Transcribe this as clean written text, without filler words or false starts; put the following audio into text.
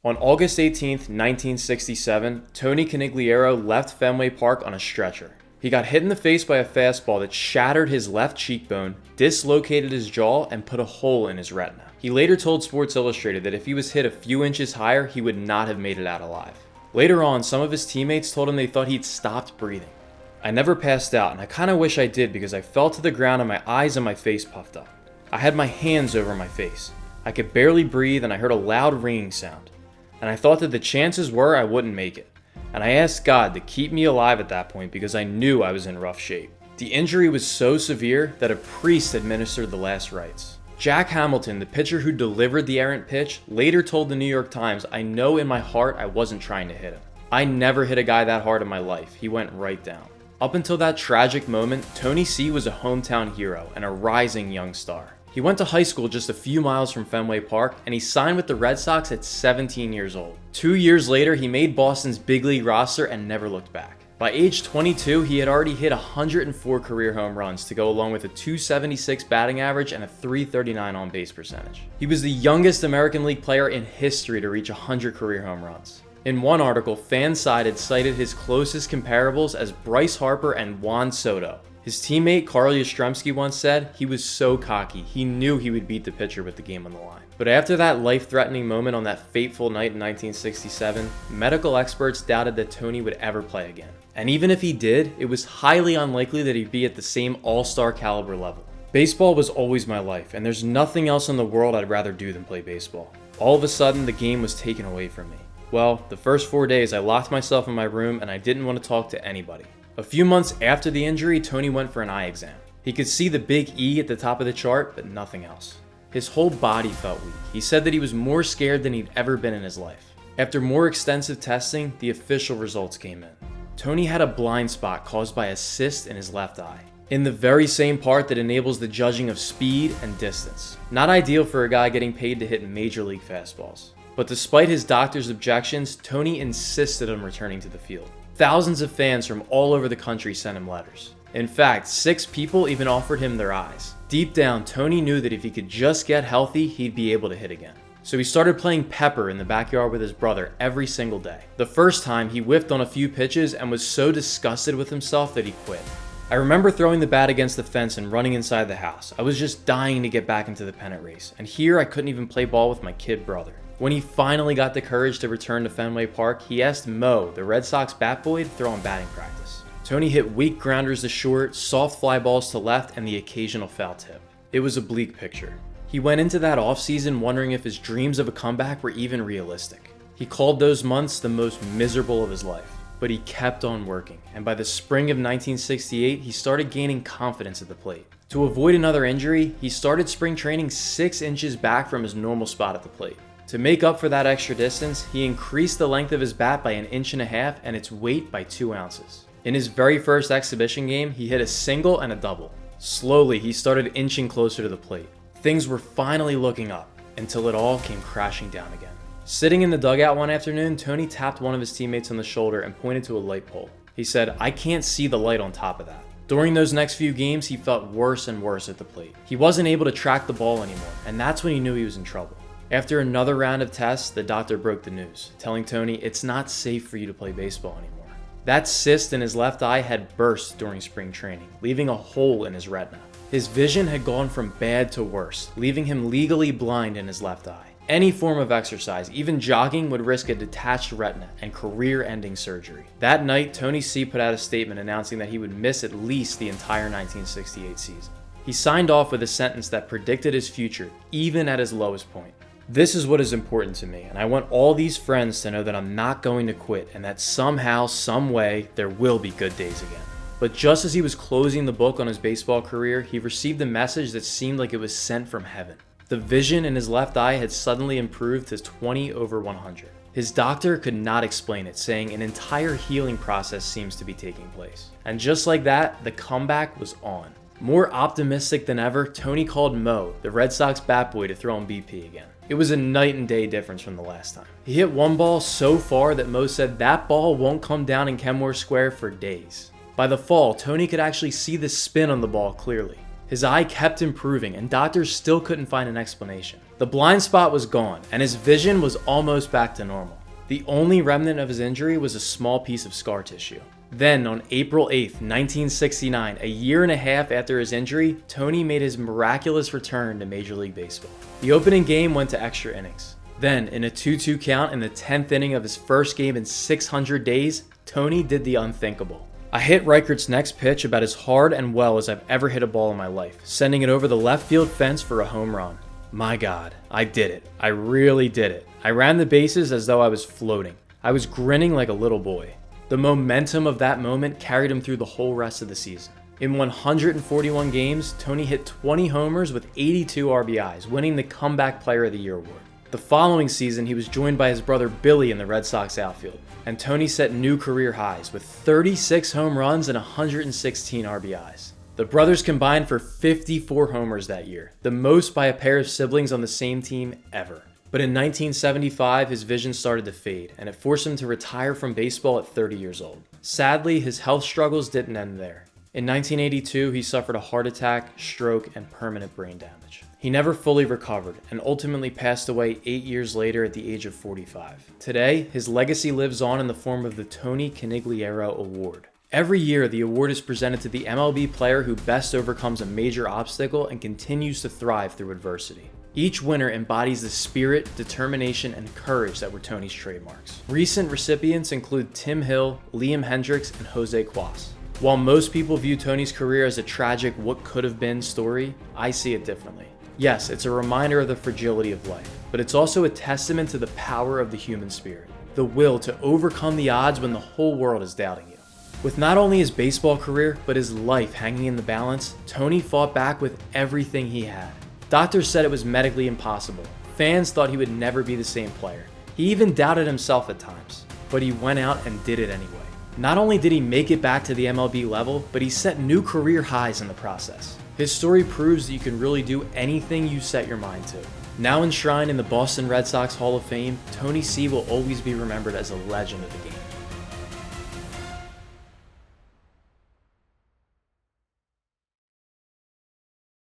On August 18th, 1967, Tony Conigliaro left Fenway Park on a stretcher. He got hit in the face by a fastball that shattered his left cheekbone, dislocated his jaw, and put a hole in his retina. He later told Sports Illustrated that if he was hit a few inches higher, he would not have made it out alive. Later on, some of his teammates told him they thought he'd stopped breathing. I never passed out, and I kinda wish I did because I fell to the ground and my eyes and my face puffed up. I had my hands over my face. I could barely breathe and I heard a loud ringing sound. And I thought that the chances were I wouldn't make it. And I asked God to keep me alive at that point because I knew I was in rough shape. The injury was so severe that a priest administered the last rites. Jack Hamilton, the pitcher who delivered the errant pitch, later told the New York Times, "I know in my heart I wasn't trying to hit him. I never hit a guy that hard in my life. He went right down." Up until that tragic moment, Tony C was a hometown hero and a rising young star. He went to high school just a few miles from Fenway Park, and he signed with the Red Sox at 17 years old. 2 years later, he made Boston's big league roster and never looked back. By age 22, he had already hit 104 career home runs to go along with a .276 batting average and a .339 on-base percentage. He was the youngest American League player in history to reach 100 career home runs. In one article, Fansided cited his closest comparables as Bryce Harper and Juan Soto. His teammate Carl Yastrzemski once said he was so cocky, he knew he would beat the pitcher with the game on the line. But after that life-threatening moment on that fateful night in 1967, medical experts doubted that Tony would ever play again. And even if he did, it was highly unlikely that he'd be at the same all-star caliber level. Baseball was always my life, and there's nothing else in the world I'd rather do than play baseball. All of a sudden, the game was taken away from me. Well, the first 4 days I locked myself in my room and I didn't want to talk to anybody. A few months after the injury, Tony went for an eye exam. He could see the big E at the top of the chart, but nothing else. His whole body felt weak. He said that he was more scared than he'd ever been in his life. After more extensive testing, the official results came in. Tony had a blind spot caused by a cyst in his left eye, in the very same part that enables the judging of speed and distance. Not ideal for a guy getting paid to hit major league fastballs. But despite his doctor's objections, Tony insisted on returning to the field. Thousands of fans from all over the country sent him letters. In fact, 6 people even offered him their eyes. Deep down, Tony knew that if he could just get healthy, he'd be able to hit again. So he started playing pepper in the backyard with his brother every single day. The first time, he whiffed on a few pitches and was so disgusted with himself that he quit. I remember throwing the bat against the fence and running inside the house. I was just dying to get back into the pennant race, and here I couldn't even play ball with my kid brother. When he finally got the courage to return to Fenway Park, he asked Mo, the Red Sox bat boy, to throw on batting practice. Tony hit weak grounders to short, soft fly balls to left, and the occasional foul tip. It was a bleak picture. He went into that offseason wondering if his dreams of a comeback were even realistic. He called those months the most miserable of his life, but he kept on working, and by the spring of 1968, he started gaining confidence at the plate. To avoid another injury, he started spring training 6 inches back from his normal spot at the plate. To make up for that extra distance, he increased the length of his bat by 1.5 inches and its weight by 2 ounces. In his very first exhibition game, he hit a single and a double. Slowly, he started inching closer to the plate. Things were finally looking up, until it all came crashing down again. Sitting in the dugout one afternoon, Tony tapped one of his teammates on the shoulder and pointed to a light pole. He said, "I can't see the light on top of that." During those next few games, he felt worse and worse at the plate. He wasn't able to track the ball anymore, and that's when he knew he was in trouble. After another round of tests, the doctor broke the news, telling Tony it's not safe for you to play baseball anymore. That cyst in his left eye had burst during spring training, leaving a hole in his retina. His vision had gone from bad to worse, leaving him legally blind in his left eye. Any form of exercise, even jogging, would risk a detached retina and career-ending surgery. That night, Tony C put out a statement announcing that he would miss at least the entire 1968 season. He signed off with a sentence that predicted his future, even at his lowest point. "This is what is important to me, and I want all these friends to know that I'm not going to quit and that somehow, some way, there will be good days again." But just as he was closing the book on his baseball career, he received a message that seemed like it was sent from heaven. The vision in his left eye had suddenly improved to 20/100. His doctor could not explain it, saying an entire healing process seems to be taking place. And just like that, the comeback was on. More optimistic than ever, Tony called Mo, the Red Sox bat boy, to throw on BP again. It was a night and day difference from the last time. He hit one ball so far that Mo said that ball won't come down in Kenmore Square for days. By the fall, Tony could actually see the spin on the ball clearly. His eye kept improving, and doctors still couldn't find an explanation. The blind spot was gone, and his vision was almost back to normal. The only remnant of his injury was a small piece of scar tissue. Then, on April 8th, 1969, a year and a half after his injury, Tony made his miraculous return to Major League Baseball. The opening game went to extra innings. Then, in a 2-2 count in the 10th inning of his first game in 600 days, Tony did the unthinkable. I hit Reichert's next pitch about as hard and well as I've ever hit a ball in my life, sending it over the left field fence for a home run. My God, I did it. I really did it. I ran the bases as though I was floating. I was grinning like a little boy. The momentum of that moment carried him through the whole rest of the season. In 141 games, Tony hit 20 homers with 82 RBIs, winning the Comeback Player of the Year award. The following season, he was joined by his brother Billy in the Red Sox outfield, and Tony set new career highs with 36 home runs and 116 RBIs. The brothers combined for 54 homers that year, the most by a pair of siblings on the same team ever. But in 1975, his vision started to fade, and it forced him to retire from baseball at 30 years old. Sadly, his health struggles didn't end there. In 1982, he suffered a heart attack, stroke, and permanent brain damage. He never fully recovered and ultimately passed away 8 years later at the age of 45. Today, his legacy lives on in the form of the Tony Conigliaro Award. Every year, the award is presented to the MLB player who best overcomes a major obstacle and continues to thrive through adversity. Each winner embodies the spirit, determination, and courage that were Tony's trademarks. Recent recipients include Tim Hill, Liam Hendricks, and Jose Cuas. While most people view Tony's career as a tragic what could have been story, I see it differently. Yes, it's a reminder of the fragility of life, but it's also a testament to the power of the human spirit, the will to overcome the odds when the whole world is doubting you. With not only his baseball career, but his life hanging in the balance, Tony fought back with everything he had. Doctors said it was medically impossible. Fans thought he would never be the same player. He even doubted himself at times, but he went out and did it anyway. Not only did he make it back to the MLB level, but he set new career highs in the process. His story proves that you can really do anything you set your mind to. Now enshrined in the Boston Red Sox Hall of Fame, Tony C will always be remembered as a legend of the game.